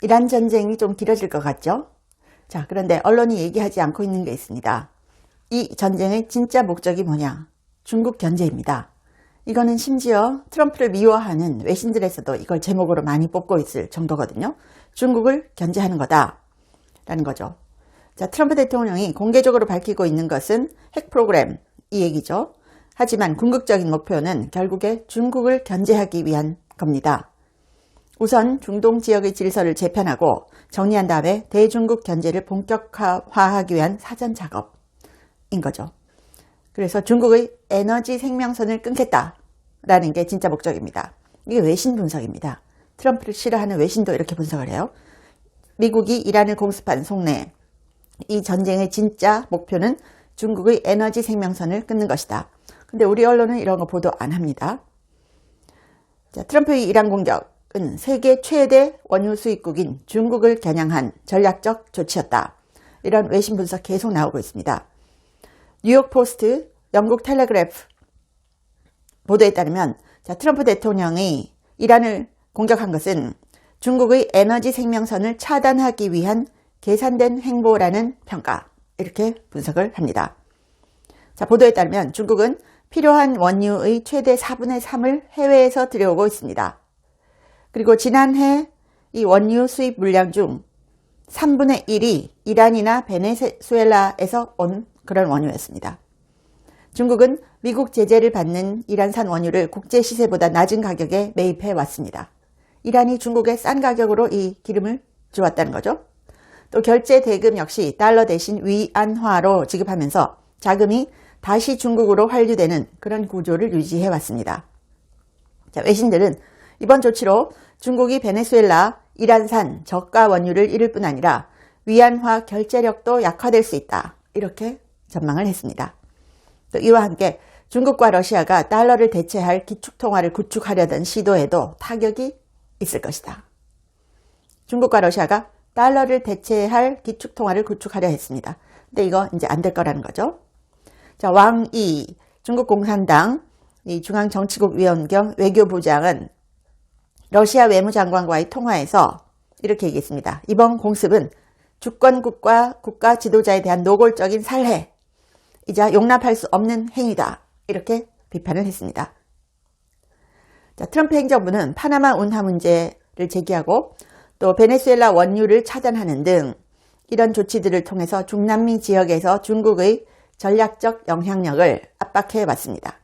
이란 전쟁이 좀 길어질 것 같죠? 자, 그런데 언론이 얘기하지 않고 있는 게 있습니다. 이 전쟁의 진짜 목적이 뭐냐? 중국 견제입니다. 이거는 심지어 트럼프를 미워하는 외신들에서도 이걸 제목으로 많이 뽑고 있을 정도거든요. 중국을 견제하는 거다 라는 거죠. 자, 트럼프 대통령이 공개적으로 밝히고 있는 것은 핵 프로그램 이 얘기죠. 하지만 궁극적인 목표는 결국에 중국을 견제하기 위한 겁니다. 우선 중동 지역의 질서를 재편하고 정리한 다음에 대중국 견제를 본격화하기 위한 사전 작업인 거죠. 그래서 중국의 에너지 생명선을 끊겠다라는 게 진짜 목적입니다. 이게 외신 분석입니다. 트럼프를 싫어하는 외신도 이렇게 분석을 해요. 미국이 이란을 공습한 속내, 이 전쟁의 진짜 목표는 중국의 에너지 생명선을 끊는 것이다. 근데 우리 언론은 이런 거 보도 안 합니다. 자, 트럼프의 이란 공격은 세계 최대 원유 수입국인 중국을 겨냥한 전략적 조치였다. 이런 외신 분석 계속 나오고 있습니다. 뉴욕 포스트, 영국 텔레그래프 보도에 따르면 자, 트럼프 대통령이 이란을 공격한 것은 중국의 에너지 생명선을 차단하기 위한 계산된 행보라는 평가, 이렇게 분석을 합니다. 자, 보도에 따르면 중국은 필요한 원유의 최대 4분의 3을 해외에서 들여오고 있습니다. 그리고 지난해 이 원유 수입 물량 중 3분의 1이 이란이나 베네수엘라에서 온 그런 원유였습니다. 중국은 미국 제재를 받는 이란산 원유를 국제 시세보다 낮은 가격에 매입해 왔습니다. 이란이 중국에 싼 가격으로 이 기름을 주었다는 거죠. 또 결제 대금 역시 달러 대신 위안화로 지급하면서 자금이 다시 중국으로 환류되는 그런 구조를 유지해 왔습니다. 자, 외신들은 이번 조치로 중국이 베네수엘라, 이란산 저가 원유를 잃을 뿐 아니라 위안화 결제력도 약화될 수 있다. 이렇게 전망을 했습니다. 또 이와 함께 중국과 러시아가 달러를 대체할 기축통화를 구축하려던 시도에도 타격이 있을 것이다. 중국과 러시아가 달러를 대체할 기축통화를 구축하려 했습니다. 근데 이거 이제 안 될 거라는 거죠. 자, 왕이 중국 공산당 이 중앙정치국 위원 겸 외교부장은 러시아 외무장관과의 통화에서 이렇게 얘기했습니다. 이번 공습은 주권국과 국가 지도자에 대한 노골적인 살해이자 용납할 수 없는 행위다. 이렇게 비판을 했습니다. 자, 트럼프 행정부는 파나마 운하 문제를 제기하고 또 베네수엘라 원유를 차단하는 등 이런 조치들을 통해서 중남미 지역에서 중국의 전략적 영향력을 압박해 왔습니다.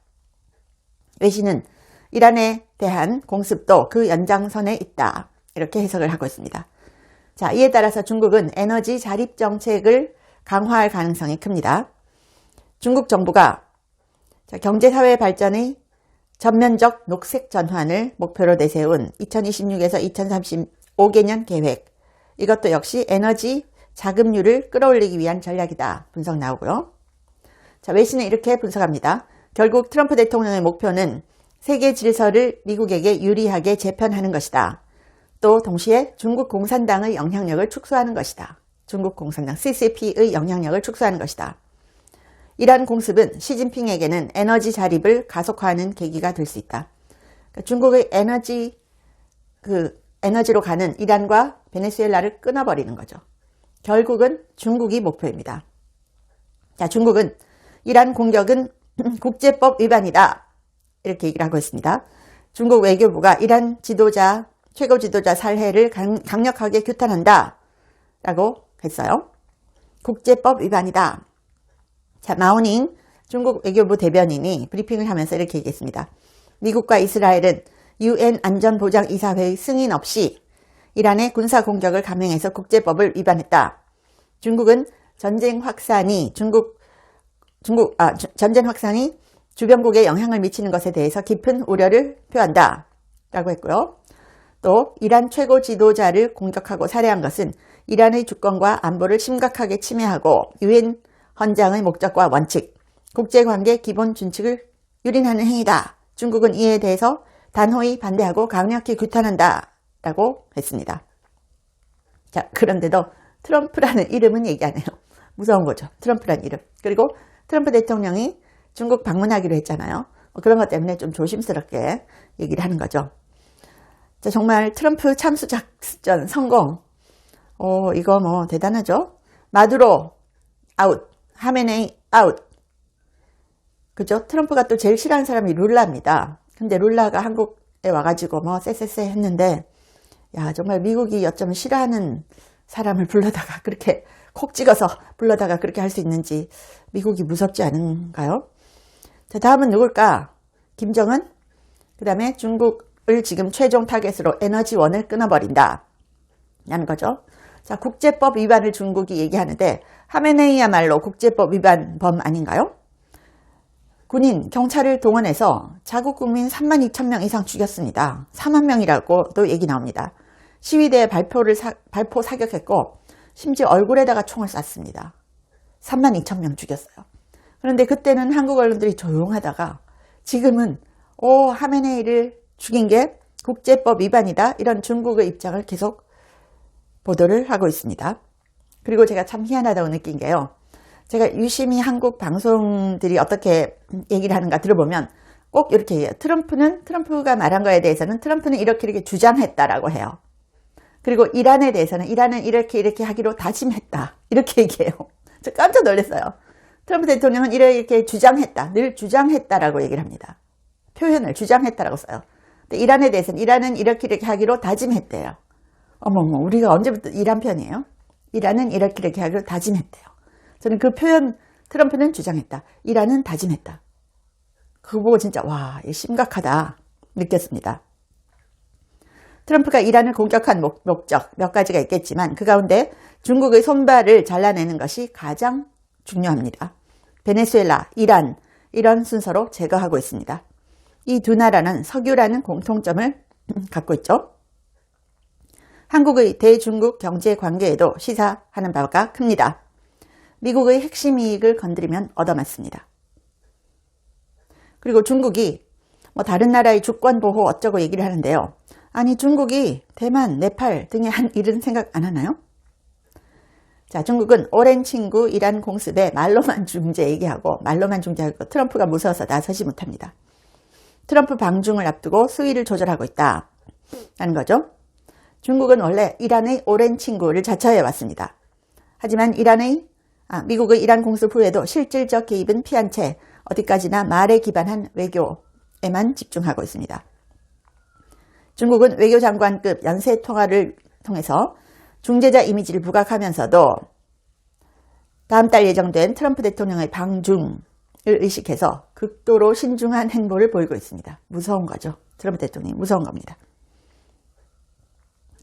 외신은 이란에 대한 공습도 그 연장선에 있다. 이렇게 해석을 하고 있습니다. 자, 이에 따라서 중국은 에너지 자립 정책을 강화할 가능성이 큽니다. 중국 정부가 경제사회 발전의 전면적 녹색 전환을 목표로 내세운 2026에서 2035개년 계획, 이것도 역시 에너지 자금률을 끌어올리기 위한 전략이다. 분석 나오고요. 자, 외신은 이렇게 분석합니다. 결국 트럼프 대통령의 목표는 세계 질서를 미국에게 유리하게 재편하는 것이다. 또 동시에 중국 공산당의 영향력을 축소하는 것이다. 중국 공산당 CCP의 영향력을 축소하는 것이다. 이란 공습은 시진핑에게는 에너지 자립을 가속화하는 계기가 될 수 있다. 그러니까 중국의 에너지로 가는 이란과 베네수엘라를 끊어버리는 거죠. 결국은 중국이 목표입니다. 자, 중국은 이란 공격은 국제법 위반이다. 이렇게 얘기를 하고 있습니다. 중국 외교부가 이란 최고 지도자 살해를 강력하게 규탄한다. 라고 했어요. 국제법 위반이다. 자, 마오닝 중국 외교부 대변인이 브리핑을 하면서 이렇게 얘기했습니다. 미국과 이스라엘은 UN 안전보장이사회의 승인 없이 이란의 군사 공격을 감행해서 국제법을 위반했다. 중국은 전쟁 확산이 주변국에 영향을 미치는 것에 대해서 깊은 우려를 표한다. 라고 했고요. 또 이란 최고 지도자를 공격하고 살해한 것은 이란의 주권과 안보를 심각하게 침해하고 유엔 헌장의 목적과 원칙, 국제관계 기본 준칙을 유린하는 행위다. 중국은 이에 대해서 단호히 반대하고 강력히 규탄한다. 라고 했습니다. 자, 그런데도 트럼프라는 이름은 얘기 안 해요. 무서운 거죠. 트럼프라는 이름. 그리고 트럼프 대통령이 중국 방문하기로 했잖아요. 그런 것 때문에 좀 조심스럽게 얘기를 하는 거죠. 자, 정말 트럼프 참수작전 성공. 이거 뭐 대단하죠? 마두로 아웃, 하메네이 아웃. 그죠? 트럼프가 또 제일 싫어하는 사람이 룰라입니다. 근데 룰라가 한국에 와가지고 뭐 쎄쎄쎄 했는데, 야, 정말 미국이 어쩌면 싫어하는 사람을 불러다가 그렇게 콕 찍어서 불러다가 그렇게 할 수 있는지 미국이 무섭지 않은가요? 자, 다음은 누굴까? 김정은? 그 다음에 중국을 지금 최종 타겟으로 에너지원을 끊어버린다 라는 거죠. 자, 국제법 위반을 중국이 얘기하는데 하메네이야말로 국제법 위반범 아닌가요? 군인, 경찰을 동원해서 자국 국민 32,000명 이상 죽였습니다. 4만 명이라고도 얘기 나옵니다. 시위대에 발포 사격했고 심지어 얼굴에다가 총을 쐈습니다. 32,000명 죽였어요. 그런데 그때는 한국 언론들이 조용하다가 지금은 하메네이를 죽인 게 국제법 위반이다, 이런 중국의 입장을 계속 보도를 하고 있습니다. 그리고 제가 참 희한하다고 느낀 게요, 제가 유심히 한국 방송들이 어떻게 얘기를 하는가 들어보면 꼭 이렇게 해요. 트럼프가 말한 거에 대해서는 트럼프는 이렇게 주장했다라고 해요. 그리고 이란에 대해서는 이란은 이렇게 하기로 다짐했다, 이렇게 얘기해요. 저 깜짝 놀랐어요. 트럼프 대통령은 이렇게 주장했다, 늘 주장했다라고 얘기를 합니다. 표현을 주장했다라고 써요. 근데 이란에 대해서는 이란은 이렇게 하기로 다짐했대요. 어머머, 우리가 언제부터 이란 편이에요? 이란은 이렇게 하기로 다짐했대요. 저는 그 표현, 트럼프는 주장했다, 이란은 다짐했다, 그거 보고 진짜 와, 심각하다 느꼈습니다. 트럼프가 이란을 공격한 목적 몇 가지가 있겠지만 그 가운데 중국의 손발을 잘라내는 것이 가장 중요합니다. 베네수엘라, 이란, 이런 순서로 제거하고 있습니다. 이 두 나라는 석유라는 공통점을 갖고 있죠. 한국의 대중국 경제 관계에도 시사하는 바가 큽니다. 미국의 핵심 이익을 건드리면 얻어맞습니다. 그리고 중국이 뭐 다른 나라의 주권 보호 어쩌고 얘기를 하는데요. 아니, 중국이 대만, 네팔 등에 한 일은 생각 안 하나요? 자, 중국은 오랜 친구 이란 공습에 말로만 중재하고 트럼프가 무서워서 나서지 못합니다. 트럼프 방중을 앞두고 수위를 조절하고 있다는 거죠. 중국은 원래 이란의 오랜 친구를 자처해 왔습니다. 하지만 미국의 이란 공습 후에도 실질적 개입은 피한 채 어디까지나 말에 기반한 외교에만 집중하고 있습니다. 중국은 외교장관급 연쇄 통화를 통해서 중재자 이미지를 부각하면서도 다음 달 예정된 트럼프 대통령의 방중을 의식해서 극도로 신중한 행보를 보이고 있습니다. 무서운 거죠. 트럼프 대통령이 무서운 겁니다.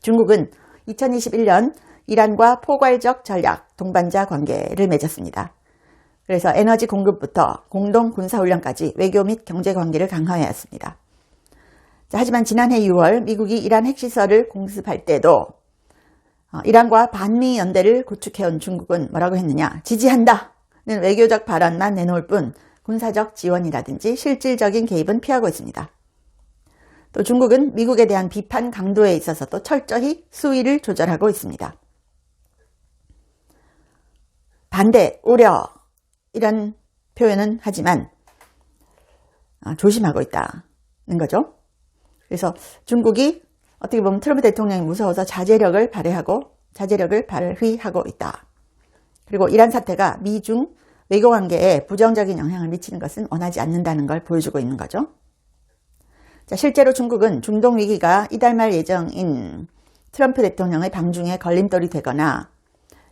중국은 2021년 이란과 포괄적 전략 동반자 관계를 맺었습니다. 그래서 에너지 공급부터 공동 군사훈련까지 외교 및 경제 관계를 강화해왔습니다. 하지만 지난해 6월 미국이 이란 핵시설을 공습할 때도 이란과 반미 연대를 구축해온 중국은 뭐라고 했느냐, 지지한다는 외교적 발언만 내놓을 뿐 군사적 지원이라든지 실질적인 개입은 피하고 있습니다. 또 중국은 미국에 대한 비판 강도에 있어서도 철저히 수위를 조절하고 있습니다. 반대, 우려 이런 표현은 하지만 조심하고 있다는 거죠. 그래서 중국이 어떻게 보면 트럼프 대통령이 무서워서 자제력을 발휘하고 있다. 그리고 이란 사태가 미중 외교관계에 부정적인 영향을 미치는 것은 원하지 않는다는 걸 보여주고 있는 거죠. 자, 실제로 중국은 중동 위기가 이달 말 예정인 트럼프 대통령의 방중에 걸림돌이 되거나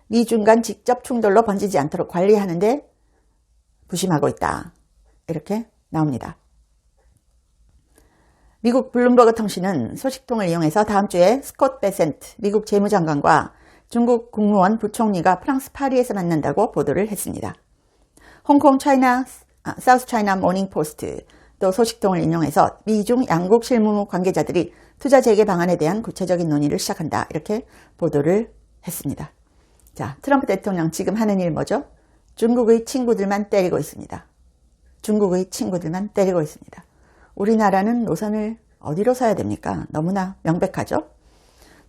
미중 간 직접 충돌로 번지지 않도록 관리하는데 부심하고 있다, 이렇게 나옵니다. 미국 블룸버그 통신은 소식통을 이용해서 다음 주에 스콧 베센트 미국 재무장관과 중국 국무원 부총리가 프랑스 파리에서 만난다고 보도를 했습니다. 홍콩 사우스 차이나 모닝 포스트 또 소식통을 인용해서 미중 양국 실무 관계자들이 투자 재개 방안에 대한 구체적인 논의를 시작한다, 이렇게 보도를 했습니다. 자, 트럼프 대통령 지금 하는 일 뭐죠? 중국의 친구들만 때리고 있습니다. 중국의 친구들만 때리고 있습니다. 우리나라는 노선을 어디로 서야 됩니까? 너무나 명백하죠?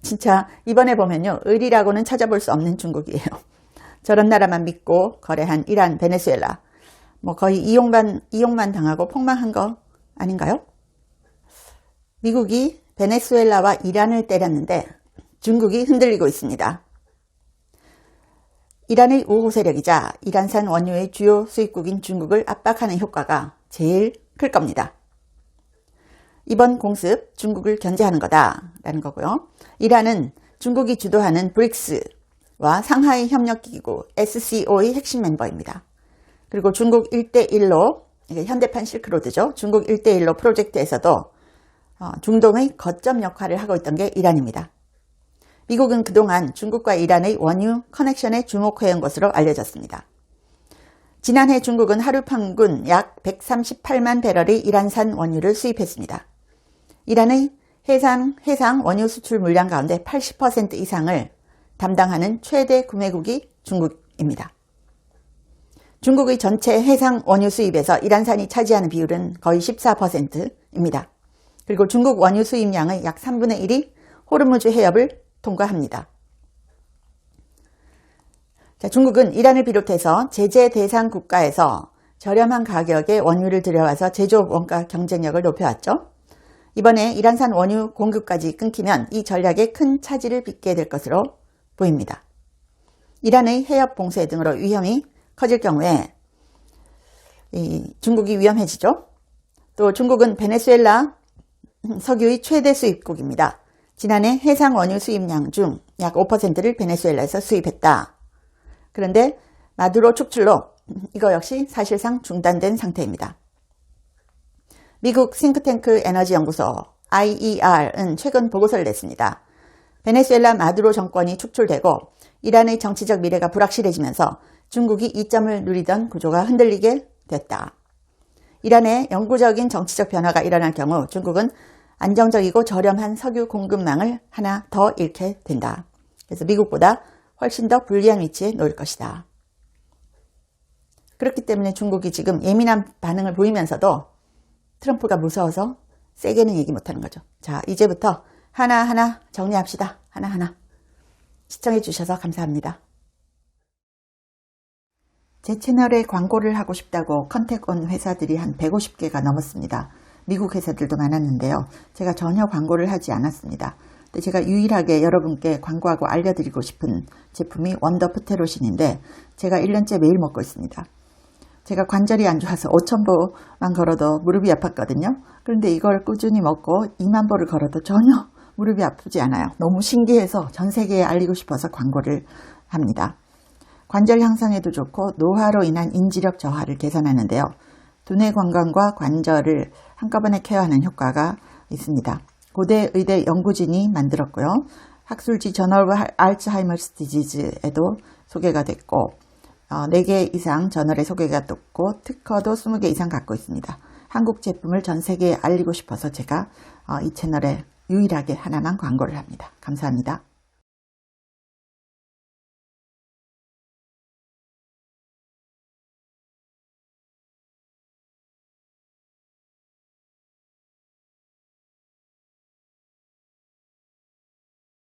진짜 이번에 보면요, 의리라고는 찾아볼 수 없는 중국이에요. 저런 나라만 믿고 거래한 이란, 베네수엘라, 뭐 거의 이용만 당하고 폭망한 거 아닌가요? 미국이 베네수엘라와 이란을 때렸는데 중국이 흔들리고 있습니다. 이란의 우호 세력이자 이란산 원유의 주요 수입국인 중국을 압박하는 효과가 제일 클 겁니다. 이번 공습 중국을 견제하는 거다라는 거고요. 이란은 중국이 주도하는 브릭스와 상하이 협력기구 SCO의 핵심 멤버입니다. 그리고 중국 1대1로 현대판 실크로드죠. 중국 1대1로 프로젝트에서도 중동의 거점 역할을 하고 있던 게 이란입니다. 미국은 그동안 중국과 이란의 원유 커넥션에 주목해온 것으로 알려졌습니다. 지난해 중국은 하루 평균 약 138만 배럴의 이란산 원유를 수입했습니다. 이란의 해상 원유 수출 물량 가운데 80% 이상을 담당하는 최대 구매국이 중국입니다. 중국의 전체 해상 원유 수입에서 이란산이 차지하는 비율은 거의 14%입니다. 그리고 중국 원유 수입량의 약 3분의 1이 호르무즈 해협을 통과합니다. 자, 중국은 이란을 비롯해서 제재 대상 국가에서 저렴한 가격에 원유를 들여와서 제조업 원가 경쟁력을 높여왔죠. 이번에 이란산 원유 공급까지 끊기면 이 전략에 큰 차질을 빚게 될 것으로 보입니다. 이란의 해협 봉쇄 등으로 위험이 커질 경우에 중국이 위험해지죠. 또 중국은 베네수엘라 석유의 최대 수입국입니다. 지난해 해상 원유 수입량 중 약 5%를 베네수엘라에서 수입했다. 그런데 마두로 축출로 이거 역시 사실상 중단된 상태입니다. 미국 싱크탱크 에너지 연구소 IER은 최근 보고서를 냈습니다. 베네수엘라 마두로 정권이 축출되고 이란의 정치적 미래가 불확실해지면서 중국이 이점을 누리던 구조가 흔들리게 됐다. 이란의 영구적인 정치적 변화가 일어날 경우 중국은 안정적이고 저렴한 석유 공급망을 하나 더 잃게 된다. 그래서 미국보다 훨씬 더 불리한 위치에 놓일 것이다. 그렇기 때문에 중국이 지금 예민한 반응을 보이면서도 트럼프가 무서워서 세게는 얘기 못하는 거죠. 자, 이제부터 하나하나 정리합시다. 하나하나. 시청해 주셔서 감사합니다. 제 채널에 광고를 하고 싶다고 컨택 온 회사들이 한 150개가 넘었습니다. 미국 회사들도 많았는데요. 제가 전혀 광고를 하지 않았습니다. 근데 제가 유일하게 여러분께 광고하고 알려드리고 싶은 제품이 원더 프테로신인데 제가 1년째 매일 먹고 있습니다. 제가 관절이 안 좋아서 5,000보만 걸어도 무릎이 아팠거든요. 그런데 이걸 꾸준히 먹고 2만 보를 걸어도 전혀 무릎이 아프지 않아요. 너무 신기해서 전 세계에 알리고 싶어서 광고를 합니다. 관절 향상에도 좋고 노화로 인한 인지력 저하를 개선하는데요. 두뇌 건강과 관절을 한꺼번에 케어하는 효과가 있습니다. 고대 의대 연구진이 만들었고요. 학술지 저널 알츠하이머스 디지즈에도 소개가 됐고 4개 이상 저널에 소개가 됐고 특허도 20개 이상 갖고 있습니다. 한국 제품을 전 세계에 알리고 싶어서 제가 이 채널에 유일하게 하나만 광고를 합니다. 감사합니다.